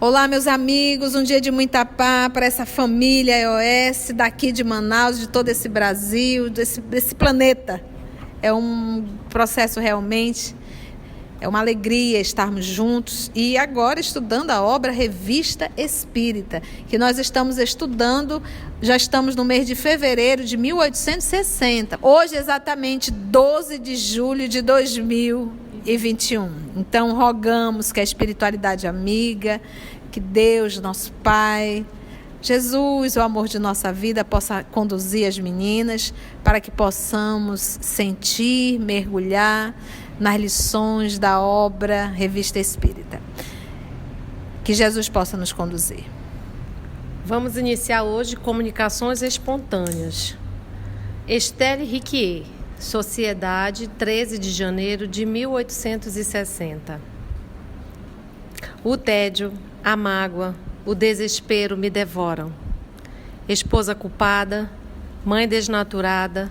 Olá, meus amigos, um dia de muita paz para essa família EOS daqui de Manaus, de todo esse Brasil, desse planeta. É um processo realmente, é uma alegria estarmos juntos e agora estudando a obra Revista Espírita, que nós estamos estudando, já estamos no mês de fevereiro de 1860, hoje exatamente 12 de julho de 2021. Então, rogamos que a espiritualidade amiga, que Deus, nosso Pai, Jesus, o amor de nossa vida, possa conduzir as meninas para que possamos sentir, mergulhar nas lições da obra Revista Espírita. Que Jesus possa nos conduzir. Vamos iniciar hoje comunicações espontâneas. Estelle Riquier, Sociedade, 13 de janeiro de 1860. O tédio, a mágoa, o desespero me devoram. Esposa culpada, mãe desnaturada,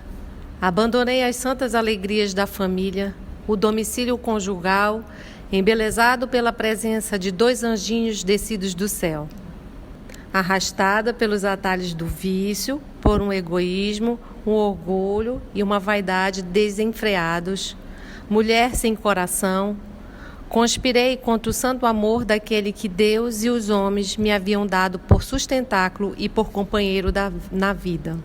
abandonei as santas alegrias da família, o domicílio conjugal, embelezado pela presença de 2 anjinhos descidos do céu. Arrastada pelos atalhos do vício, por um egoísmo, um orgulho e uma vaidade desenfreados, mulher sem coração, conspirei contra o santo amor daquele que Deus e os homens me haviam dado por sustentáculo e por companheiro na vida.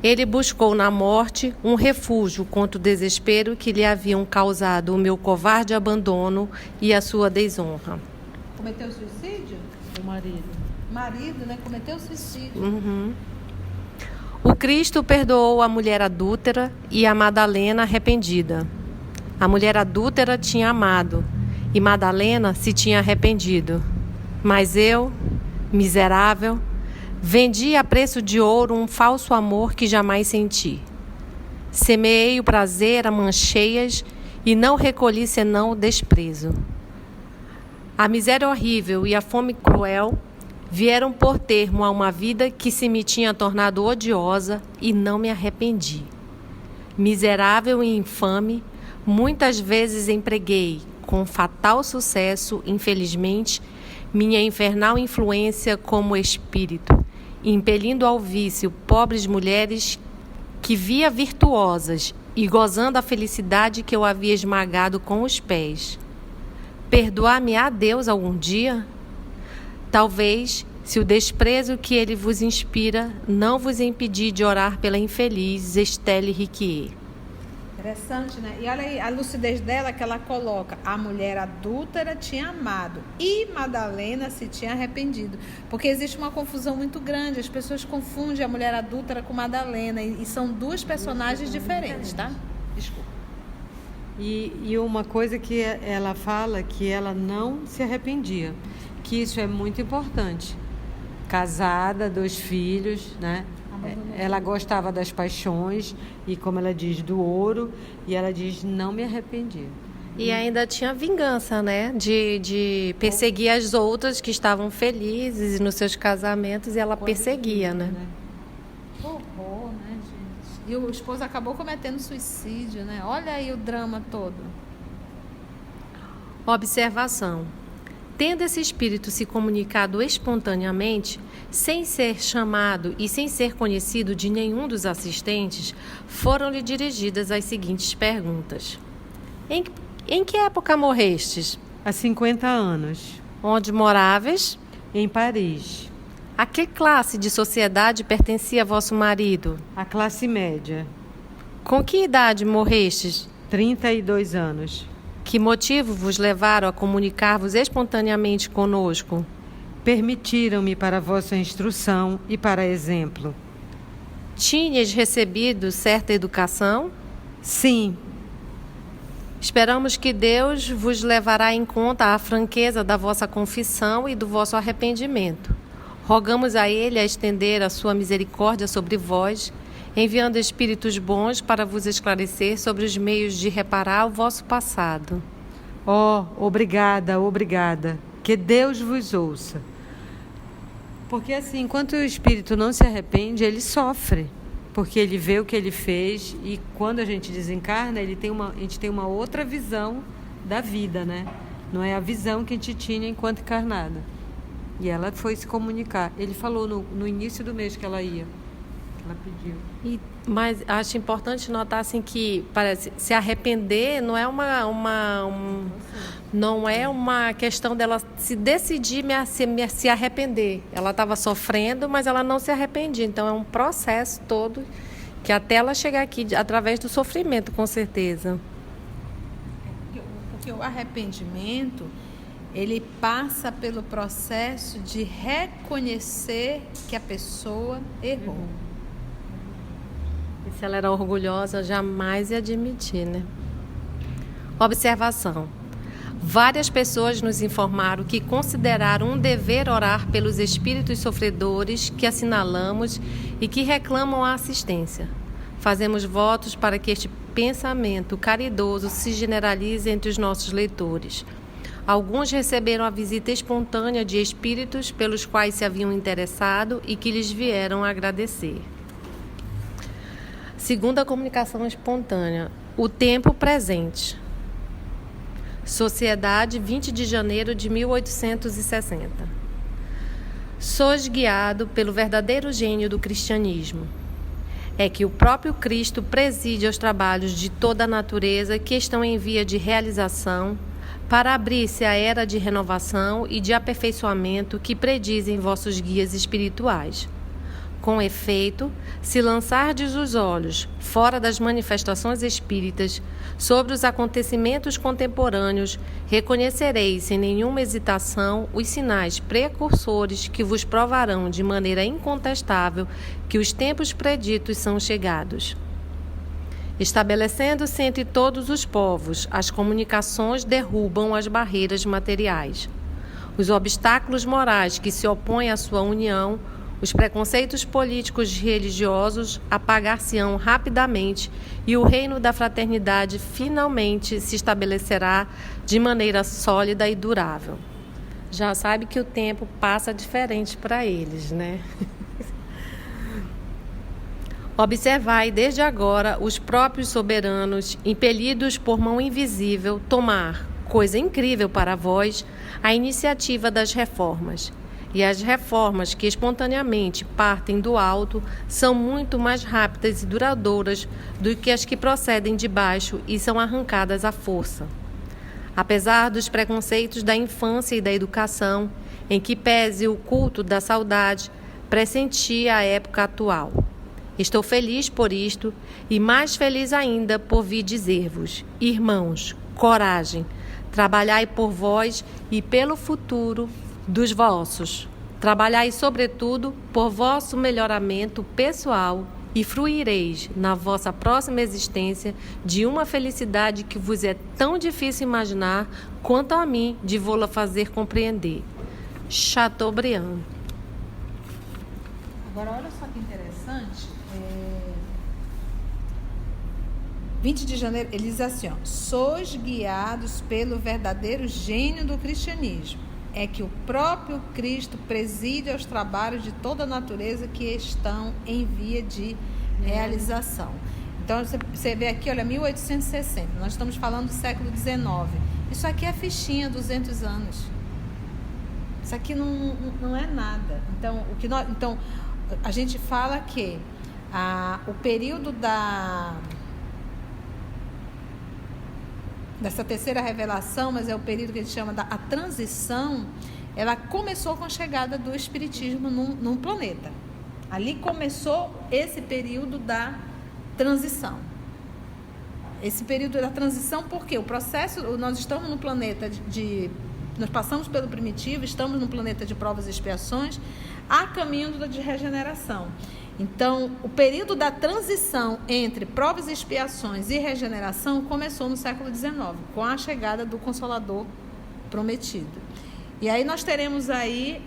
Ele buscou na morte um refúgio contra o desespero que lhe haviam causado o meu covarde abandono e a sua desonra. Cometeu suicídio? O marido. Marido, né? Cometeu suicídio. Uhum. O Cristo perdoou a mulher adúltera e a Madalena arrependida. A mulher adúltera tinha amado e Madalena se tinha arrependido. Mas eu, miserável, vendi a preço de ouro um falso amor que jamais senti. Semeei o prazer a mãos cheias e não recolhi senão o desprezo. A miséria horrível e a fome cruel vieram por termo a uma vida que se me tinha tornado odiosa e não me arrependi. Miserável e infame, muitas vezes empreguei, com fatal sucesso, infelizmente, minha infernal influência como espírito, impelindo ao vício pobres mulheres que via virtuosas e gozando a felicidade que eu havia esmagado com os pés. Perdoar-me-á Deus algum dia? Talvez, se o desprezo que ele vos inspira não vos impedir de orar pela infeliz Estelle Riquier. Interessante, né? E olha aí a lucidez dela que ela coloca. A mulher adúltera tinha amado e Madalena se tinha arrependido. Porque existe uma confusão muito grande. As pessoas confundem a mulher adúltera com Madalena e são 2 personagens diferentes, tá? Desculpa. E uma coisa que ela fala, que ela não se arrependia, que isso é muito importante. Casada, 2 filhos, né? Ela gostava das paixões e, como ela diz, do ouro, e ela diz, não me arrependi. E ainda tinha vingança, né? De perseguir as outras que estavam felizes nos seus casamentos, e ela perseguia, né? Horror, né, gente? E o esposo acabou cometendo suicídio, né? Olha aí o drama todo. Observação. Tendo esse espírito se comunicado espontaneamente, sem ser chamado e sem ser conhecido de nenhum dos assistentes, foram-lhe dirigidas as seguintes perguntas. Em que época morrestes? Há 50 anos. Onde moráveis? Em Paris. A que classe de sociedade pertencia vosso marido? A classe média. Com que idade morrestes? 32 anos. Que motivo vos levaram a comunicar-vos espontaneamente conosco? Permitiram-me para vossa instrução e para exemplo. Tinhas recebido certa educação? Sim. Esperamos que Deus vos levará em conta a franqueza da vossa confissão e do vosso arrependimento. Rogamos a Ele a estender a sua misericórdia sobre vós, enviando espíritos bons para vos esclarecer sobre os meios de reparar o vosso passado. Obrigada, obrigada. Que Deus vos ouça. Porque assim, enquanto o espírito não se arrepende, ele sofre. Porque ele vê o que ele fez e quando a gente desencarna, a gente tem uma outra visão da vida, né? Não é a visão que a gente tinha enquanto encarnada. E ela foi se comunicar. Ele falou no início do mês que ela ia. Ela pediu. Mas acho importante notar assim, que parece se arrepender não é não é uma questão dela se decidir se arrepender. Ela estava sofrendo, mas ela não se arrependia. Então é um processo todo que até ela chegar aqui através do sofrimento, com certeza. Porque o arrependimento, ele passa pelo processo de reconhecer que a pessoa errou. E se ela era orgulhosa, jamais ia admitir, né? Observação. Várias pessoas nos informaram que consideraram um dever orar pelos espíritos sofredores que assinalamos e que reclamam a assistência. Fazemos votos para que este pensamento caridoso se generalize entre os nossos leitores. Alguns receberam a visita espontânea de espíritos pelos quais se haviam interessado e que lhes vieram agradecer. Segunda comunicação espontânea, o tempo presente. Sociedade, 20 de janeiro de 1860. Sois guiado pelo verdadeiro gênio do cristianismo. É que o próprio Cristo preside aos trabalhos de toda a natureza que estão em via de realização, para abrir-se a era de renovação e de aperfeiçoamento que predizem vossos guias espirituais. Com efeito, se lançardes os olhos fora das manifestações espíritas sobre os acontecimentos contemporâneos, reconhecereis sem nenhuma hesitação os sinais precursores que vos provarão de maneira incontestável que os tempos preditos são chegados. Estabelecendo-se entre todos os povos, as comunicações derrubam as barreiras materiais. Os obstáculos morais que se opõem à sua união, os preconceitos políticos e religiosos apagar-se-ão rapidamente e o reino da fraternidade finalmente se estabelecerá de maneira sólida e durável. Já sabe que o tempo passa diferente para eles, né? Observai desde agora os próprios soberanos, impelidos por mão invisível, tomar, coisa incrível para vós, a iniciativa das reformas. E as reformas que espontaneamente partem do alto são muito mais rápidas e duradouras do que as que procedem de baixo e são arrancadas à força. Apesar dos preconceitos da infância e da educação, em que pese o culto da saudade, pressenti a época atual. Estou feliz por isto e mais feliz ainda por vir dizer-vos: irmãos, coragem, trabalhai por vós e pelo futuro dos vossos. Trabalhai, sobretudo, por vosso melhoramento pessoal e fruireis, na vossa próxima existência, de uma felicidade que vos é tão difícil imaginar quanto a mim de vô-la fazer compreender. Chateaubriand. Agora, olha só que interessante. 20 de janeiro, ele diz assim, ó: sois guiados pelo verdadeiro gênio do cristianismo. É que o próprio Cristo preside aos trabalhos de toda a natureza que estão em via de realização. Então, você vê aqui, olha, 1860. Nós estamos falando do século XIX. Isso aqui é fichinha, 200 anos. Isso aqui não é nada. Então, a gente fala que o período dessa terceira revelação, mas é o período que a gente chama a transição, ela começou com a chegada do espiritismo num planeta. Ali começou esse período da transição. Esse período da transição, porque o processo, nós estamos no planeta de Nós passamos pelo primitivo, estamos num planeta de provas e expiações, a caminho de regeneração. Então, o período da transição entre provas e expiações e regeneração começou no século XIX, com a chegada do Consolador prometido. E aí nós teremos aí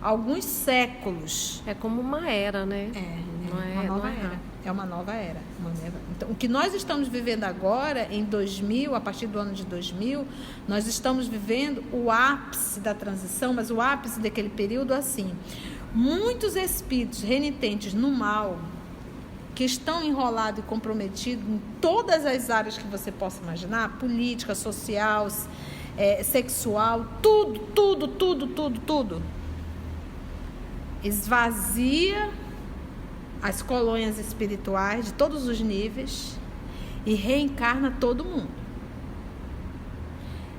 alguns séculos. É como uma era, né? Uma nova era. É uma nova era. Então, o que nós estamos vivendo agora, em 2000, a partir do ano de 2000, nós estamos vivendo o ápice da transição, mas o ápice daquele período, assim, muitos espíritos renitentes no mal, que estão enrolados e comprometidos em todas as áreas que você possa imaginar, política, social, sexual, tudo, esvazia as colônias espirituais de todos os níveis e reencarna todo mundo.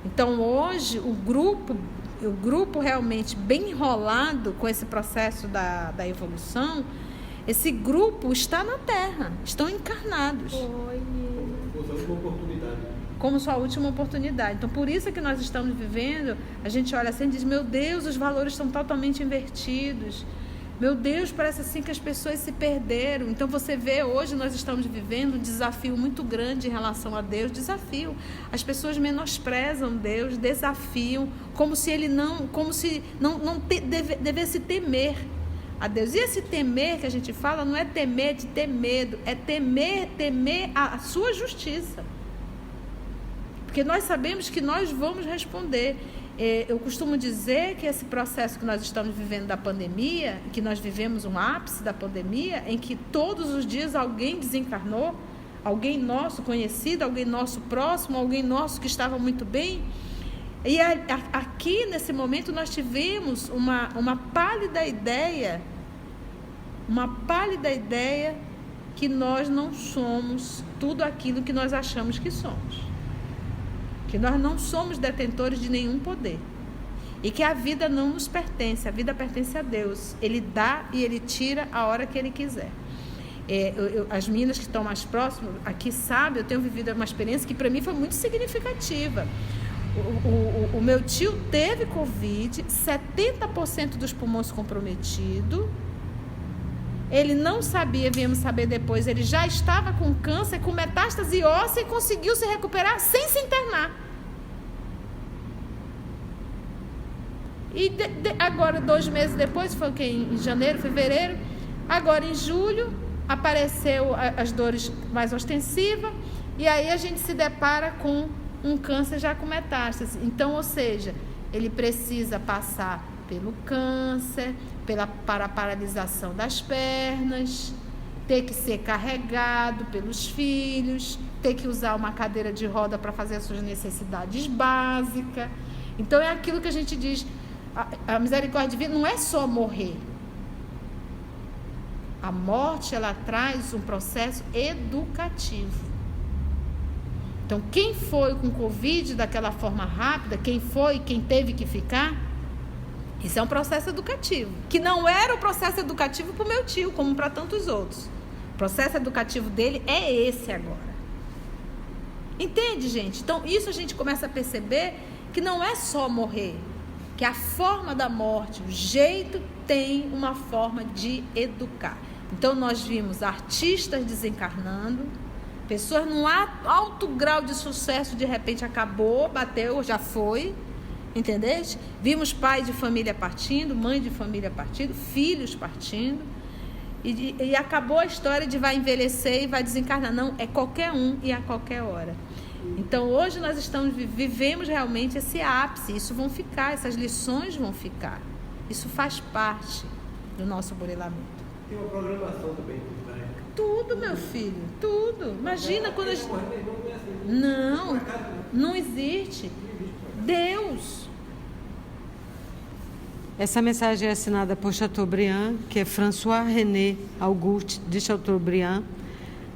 Então, hoje, o grupo realmente bem enrolado com esse processo da evolução, esse grupo está na Terra, estão encarnados. Como sua última oportunidade. Então, por isso que nós estamos vivendo, a gente olha assim e diz, meu Deus, os valores estão totalmente invertidos. Meu Deus, parece assim que as pessoas se perderam. Então você vê, hoje nós estamos vivendo um desafio muito grande em relação a Deus. Desafio. As pessoas menosprezam Deus, desafiam, como se não devesse temer a Deus. E esse temer que a gente fala não é temer de ter medo, é temer a sua justiça. Porque nós sabemos que nós vamos responder. Eu costumo dizer que esse processo que nós estamos vivendo da pandemia, que nós vivemos um ápice da pandemia, em que todos os dias alguém desencarnou, alguém nosso conhecido, alguém nosso próximo, alguém nosso que estava muito bem. E aqui, nesse momento, nós tivemos uma pálida ideia que nós não somos tudo aquilo que nós achamos que somos. Que nós não somos detentores de nenhum poder. E que a vida não nos pertence, a vida pertence a Deus. Ele dá e Ele tira a hora que Ele quiser. As meninas que estão mais próximas aqui sabem, eu tenho vivido uma experiência que para mim foi muito significativa. O meu tio teve Covid, 70% dos pulmões comprometidos. Ele não sabia, viemos saber depois, ele já estava com câncer, com metástase óssea e conseguiu se recuperar sem se internar. E agora, 2 meses depois, foi em janeiro, fevereiro, agora em julho, apareceu as dores mais ostensivas, e aí a gente se depara com um câncer já com metástase. Então, ou seja, ele precisa passar pelo câncer, para a paralisação das pernas, ter que ser carregado pelos filhos, ter que usar uma cadeira de roda para fazer as suas necessidades básicas. Então é aquilo que a gente diz, a misericórdia divina não é só morrer. A morte, ela traz um processo educativo. Então quem foi com Covid daquela forma rápida, quem teve que ficar, isso é um processo educativo, que não era o processo educativo para o meu tio, como para tantos outros. O processo educativo dele é esse agora. Entende, gente? Então, isso a gente começa a perceber que não é só morrer, que a forma da morte, o jeito, tem uma forma de educar. Então, nós vimos artistas desencarnando, pessoas num alto grau de sucesso, de repente acabou, bateu, já foi. Entendeste? Vimos pai de família partindo, mãe de família partindo, filhos partindo, e acabou a história de vai envelhecer e vai desencarnar. Não, é qualquer um e a qualquer hora. Então hoje nós vivemos realmente esse ápice. Isso vão ficar, essas lições vão ficar. Isso faz parte do nosso burilamento. Tem uma programação também, né? Tudo, meu filho, tudo. Imagina quando a gente... Não existe. Deus. Essa mensagem é assinada por Chateaubriand, que é François René Auguste de Chateaubriand.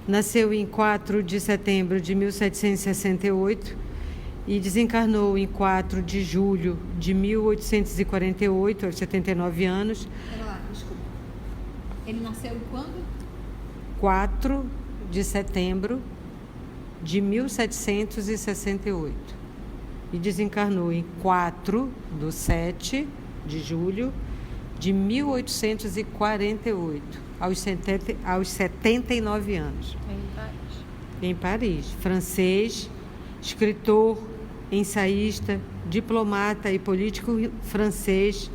Nasceu em 4 de setembro de 1768 e desencarnou em 4 de julho de 1848, aos 79 anos. Pera lá, desculpa. Ele nasceu em quando? 4 de setembro de 1768. e desencarnou em 4/7 de 1848, aos 79 anos. Em Paris. Francês, escritor, ensaísta, diplomata e político francês,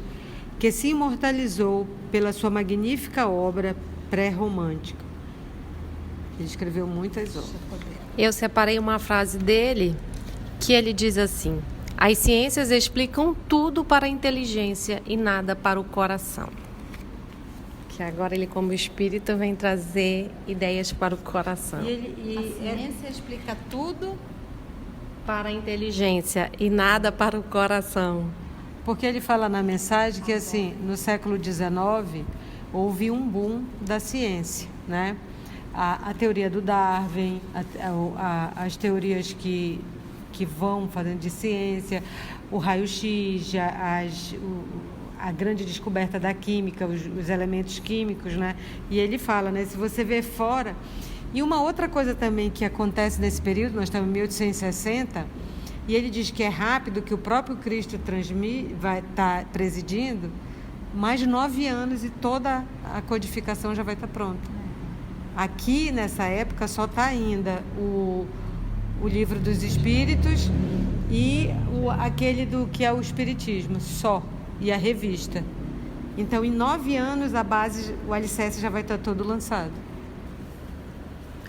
que se imortalizou pela sua magnífica obra pré-romântica. Ele escreveu muitas obras. Eu separei uma frase dele que ele diz assim: as ciências explicam tudo para a inteligência e nada para o coração. Que agora ele, como espírito, vem trazer ideias para o coração. A ciência explica tudo Para a inteligência e nada para o coração. Porque ele fala na mensagem que, assim, no século XIX, houve um boom da ciência, né? A teoria do Darwin, as teorias que vão fazendo de ciência, o raio-x, a grande descoberta da química, os elementos químicos, né? E ele fala, né? Se você vê fora... E uma outra coisa também que acontece nesse período, nós estamos em 1860, e ele diz que é rápido, que o próprio Cristo vai estar presidindo, mais de 9 anos e toda a codificação já vai estar pronta. Aqui, nessa época, só está ainda o Livro dos Espíritos e aquele do que é o Espiritismo, só, e a revista. Então, em 9 anos, o alicerce já vai estar todo lançado.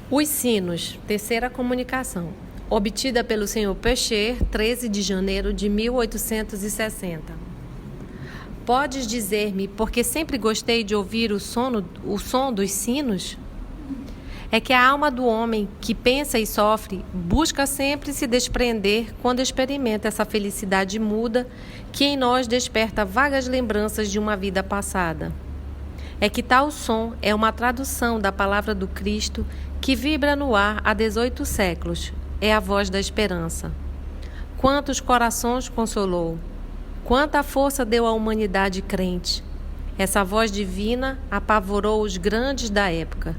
Os sinos, terceira comunicação, obtida pelo Sr. Pecher, 13 de janeiro de 1860. Podes dizer-me por que sempre gostei de ouvir o som dos sinos? É que a alma do homem que pensa e sofre busca sempre se desprender quando experimenta essa felicidade muda que em nós desperta vagas lembranças de uma vida passada. É que tal som é uma tradução da palavra do Cristo que vibra no ar há 18 séculos. É a voz da esperança. Quantos corações consolou, quanta força deu à humanidade crente. Essa voz divina apavorou os grandes da época.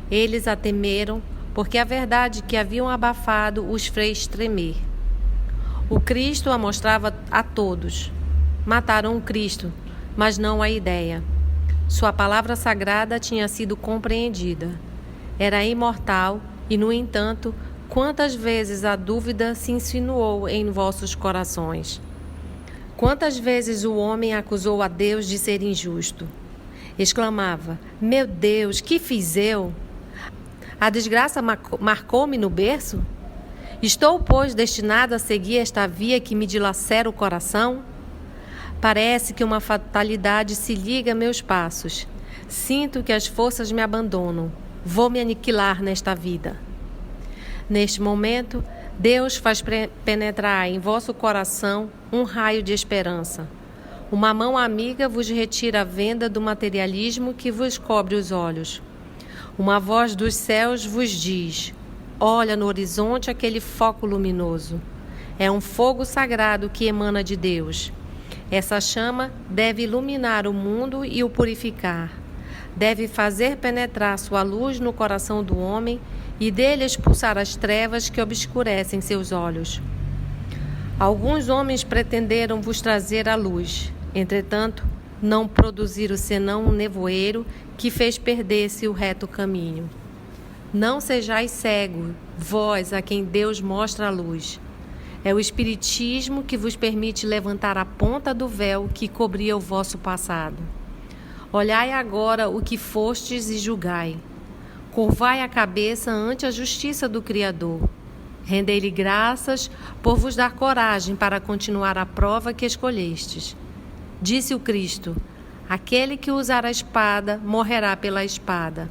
Eles a temeram, porque a verdade que haviam abafado os fez tremer. O Cristo a mostrava a todos. Mataram o Cristo, mas não a ideia. Sua palavra sagrada tinha sido compreendida. Era imortal e, no entanto, quantas vezes a dúvida se insinuou em vossos corações? Quantas vezes o homem acusou a Deus de ser injusto? Exclamava: meu Deus, que fiz eu? A desgraça marcou-me no berço? Estou, pois, destinado a seguir esta via que me dilacera o coração? Parece que uma fatalidade se liga a meus passos. Sinto que as forças me abandonam. Vou me aniquilar nesta vida. Neste momento, Deus faz penetrar em vosso coração um raio de esperança. Uma mão amiga vos retira a venda do materialismo que vos cobre os olhos. Uma voz dos céus vos diz: olha no horizonte aquele foco luminoso. É um fogo sagrado que emana de Deus. Essa chama deve iluminar o mundo e o purificar. Deve fazer penetrar sua luz no coração do homem e dele expulsar as trevas que obscurecem seus olhos. Alguns homens pretenderam vos trazer a luz. Entretanto, não produziram senão um nevoeiro que fez perder-se o reto caminho. Não sejais cegos, vós a quem Deus mostra a luz. É o Espiritismo que vos permite levantar a ponta do véu que cobria o vosso passado. Olhai agora o que fostes e julgai. Curvai a cabeça ante a justiça do Criador. Rendei-lhe graças por vos dar coragem para continuar a prova que escolhestes. Disse o Cristo: aquele que usar a espada morrerá pela espada.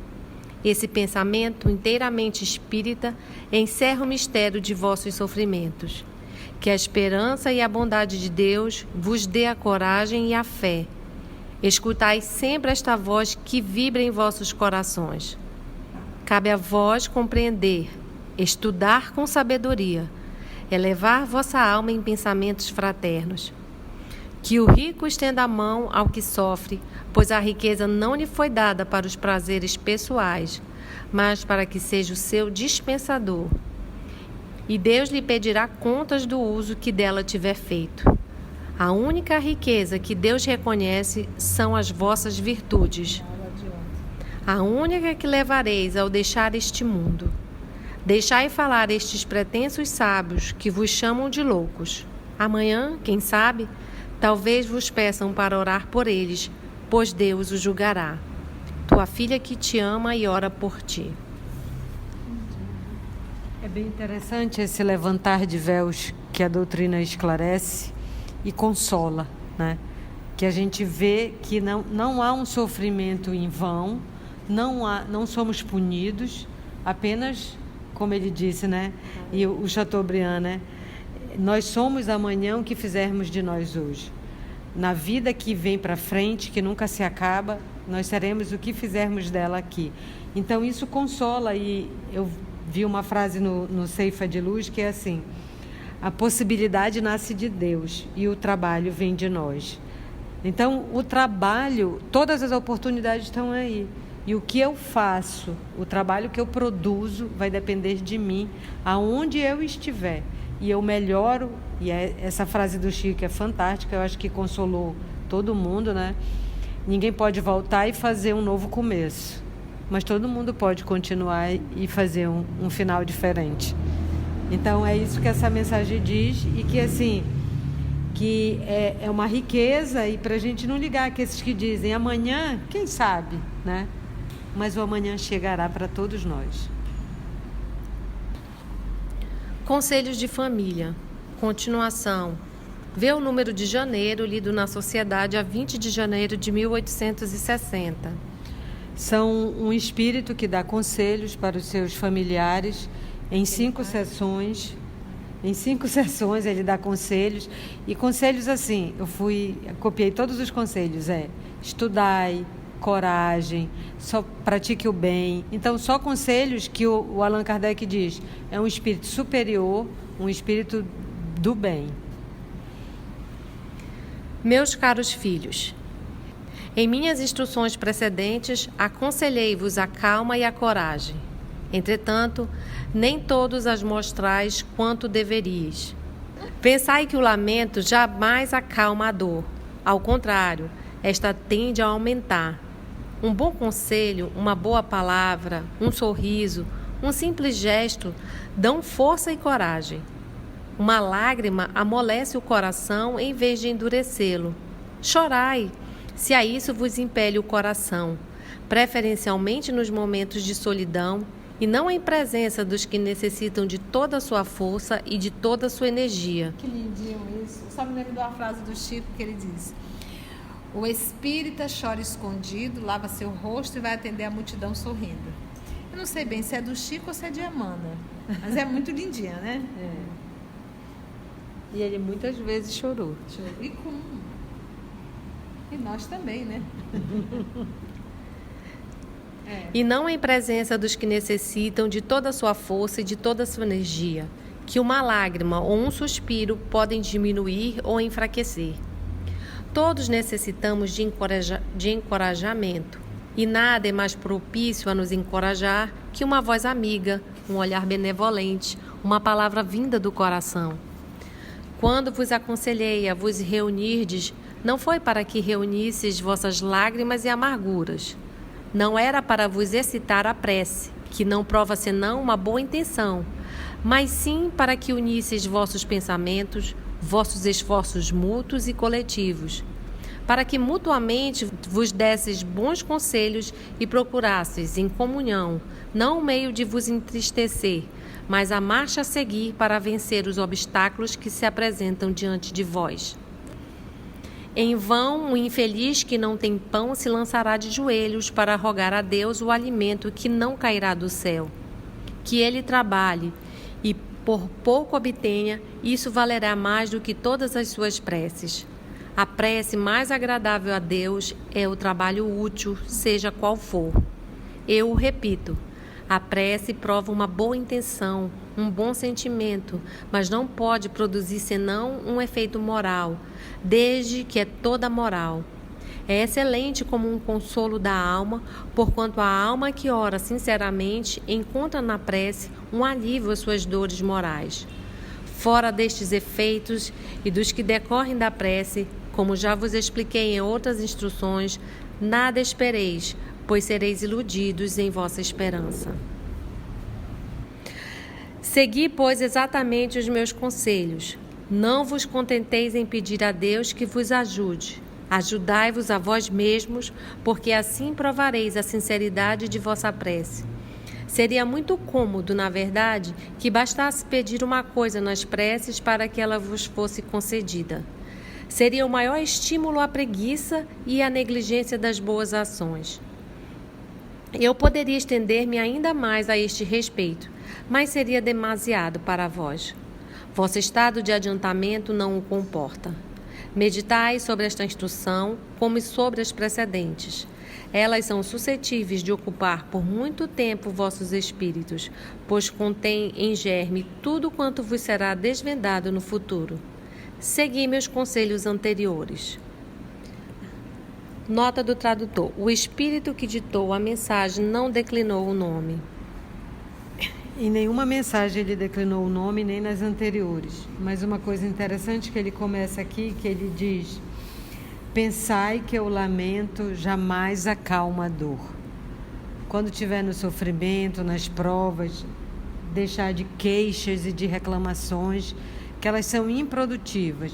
Esse pensamento inteiramente espírita encerra o mistério de vossos sofrimentos. Que a esperança e a bondade de Deus vos dê a coragem e a fé. Escutai sempre esta voz que vibra em vossos corações. Cabe a vós compreender, estudar com sabedoria, elevar vossa alma em pensamentos fraternos. Que o rico estenda a mão ao que sofre, pois a riqueza não lhe foi dada para os prazeres pessoais, mas para que seja o seu dispensador. e Deus lhe pedirá contas do uso que dela tiver feito. A única riqueza que Deus reconhece são as vossas virtudes. A única que levareis ao deixar este mundo. Deixai falar estes pretensos sábios que vos chamam de loucos. Amanhã, quem sabe, talvez vos peçam para orar por eles, pois Deus os julgará. Tua filha que te ama e ora por ti. É bem interessante esse levantar de véus que a doutrina esclarece e consola, né? Que a gente vê que não há um sofrimento em vão, não somos punidos, apenas, como ele disse, né? E o Chateaubriand, né? Nós somos amanhã o que fizermos de nós hoje. Na vida que vem para frente, que nunca se acaba, nós seremos o que fizermos dela aqui. Então isso consola, e eu vi uma frase no Ceifa de Luz que é assim: a possibilidade nasce de Deus e o trabalho vem de nós. Então o trabalho, todas as oportunidades estão aí. E o que eu faço, o trabalho que eu produzo vai depender de mim, aonde eu estiver. E eu melhoro, e essa frase do Chico é fantástica, eu acho que consolou todo mundo, né? Ninguém pode voltar e fazer um novo começo, mas todo mundo pode continuar e fazer um final diferente. Então é isso que essa mensagem diz, e que assim, que é uma riqueza, e para a gente não ligar que esses que dizem amanhã, quem sabe, né? Mas o amanhã chegará para todos nós. Conselhos de família. Continuação. Vê o número de janeiro, lido na Sociedade a 20 de janeiro de 1860. São um espírito que dá conselhos para os seus familiares em 5 sessões. Em 5 sessões ele dá conselhos. E conselhos assim, copiei todos os conselhos. Estudai, coragem, só pratique o bem. Então, só conselhos que o Allan Kardec diz. É um espírito superior, um espírito do bem. Meus caros filhos, em minhas instruções precedentes, aconselhei-vos a calma e a coragem. Entretanto, nem todos as mostrais quanto deveríeis. Pensai que o lamento jamais acalma a dor. Ao contrário, esta tende a aumentar. Um bom conselho, uma boa palavra, um sorriso, um simples gesto dão força e coragem. Uma lágrima amolece o coração em vez de endurecê-lo. Chorai, se a isso vos impele o coração, preferencialmente nos momentos de solidão e não em presença dos que necessitam de toda a sua força e de toda a sua energia. Que lindinho isso. Eu só me lembro de uma frase do Chico que ele diz: o espírita chora escondido, lava seu rosto e vai atender a multidão sorrindo. Eu não sei bem se é do Chico ou se é de Amanda, mas é muito lindinha, né? E ele muitas vezes chorou. E como? E nós também, né? E não em presença dos que necessitam de toda a sua força e de toda a sua energia, que uma lágrima ou um suspiro podem diminuir ou enfraquecer. Todos necessitamos de encorajamento, e nada é mais propício a nos encorajar que uma voz amiga, um olhar benevolente, uma palavra vinda do coração. Quando vos aconselhei a vos reunirdes, não foi para que reunisseis vossas lágrimas e amarguras. Não era para vos excitar a prece, que não prova senão uma boa intenção, mas sim para que unisseis vossos pensamentos, vossos esforços mútuos e coletivos, para que mutuamente vos desseis bons conselhos e procurasseis em comunhão, não o meio de vos entristecer, mas a marcha a seguir para vencer os obstáculos que se apresentam diante de vós. Em vão, o infeliz que não tem pão se lançará de joelhos para rogar a Deus o alimento que não cairá do céu. Que ele trabalhe e por pouco obtenha, isso valerá mais do que todas as suas preces. A prece mais agradável a Deus é o trabalho útil, seja qual for. Eu o repito, a prece prova uma boa intenção, um bom sentimento, mas não pode produzir senão um efeito moral, desde que é toda moral. É excelente como um consolo da alma, porquanto a alma que ora sinceramente encontra na prece um alívio às suas dores morais. Fora destes efeitos e dos que decorrem da prece, como já vos expliquei em outras instruções, nada espereis, pois sereis iludidos em vossa esperança. Segui, pois, exatamente os meus conselhos. Não vos contenteis em pedir a Deus que vos ajude. Ajudai-vos a vós mesmos, porque assim provareis a sinceridade de vossa prece. Seria muito cômodo, na verdade, que bastasse pedir uma coisa nas preces para que ela vos fosse concedida. Seria o maior estímulo à preguiça e à negligência das boas ações. Eu poderia estender-me ainda mais a este respeito, mas seria demasiado para vós. Vosso estado de adiantamento não o comporta. Meditai sobre esta instrução, como sobre as precedentes. Elas são suscetíveis de ocupar por muito tempo vossos espíritos, pois contém em germe tudo quanto vos será desvendado no futuro. Segui meus conselhos anteriores. Nota do tradutor. O espírito que ditou a mensagem não declinou o nome. Em nenhuma mensagem ele declinou o nome, nem nas anteriores. Mas uma coisa interessante que ele começa aqui, que ele diz: pensai que o lamento jamais acalma a dor. Quando estiver no sofrimento, nas provas, deixar de queixas e de reclamações, que elas são improdutivas.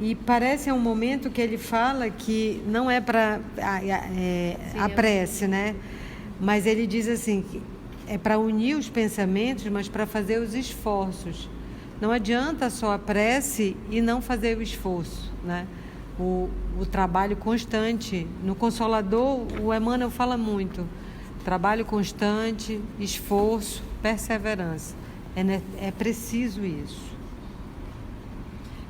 E parece um momento que ele fala que não é para a prece, né? Mas ele diz assim, que é para unir os pensamentos, mas para fazer os esforços. Não adianta só a prece e não fazer o esforço, né? O trabalho constante. No Consolador, o Emmanuel fala muito. Trabalho constante, esforço, perseverança. É preciso isso.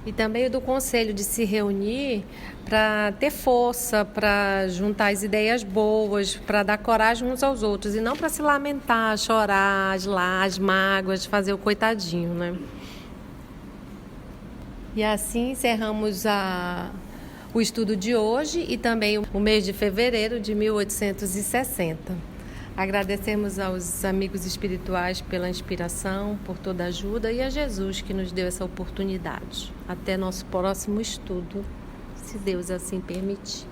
E também do conselho de se reunir para ter força, para juntar as ideias boas, para dar coragem uns aos outros, e não para se lamentar, chorar, as mágoas, fazer o coitadinho, né? E assim encerramos o estudo de hoje e também o mês de fevereiro de 1860. Agradecemos aos amigos espirituais pela inspiração, por toda a ajuda, e a Jesus que nos deu essa oportunidade. Até nosso próximo estudo, se Deus assim permitir.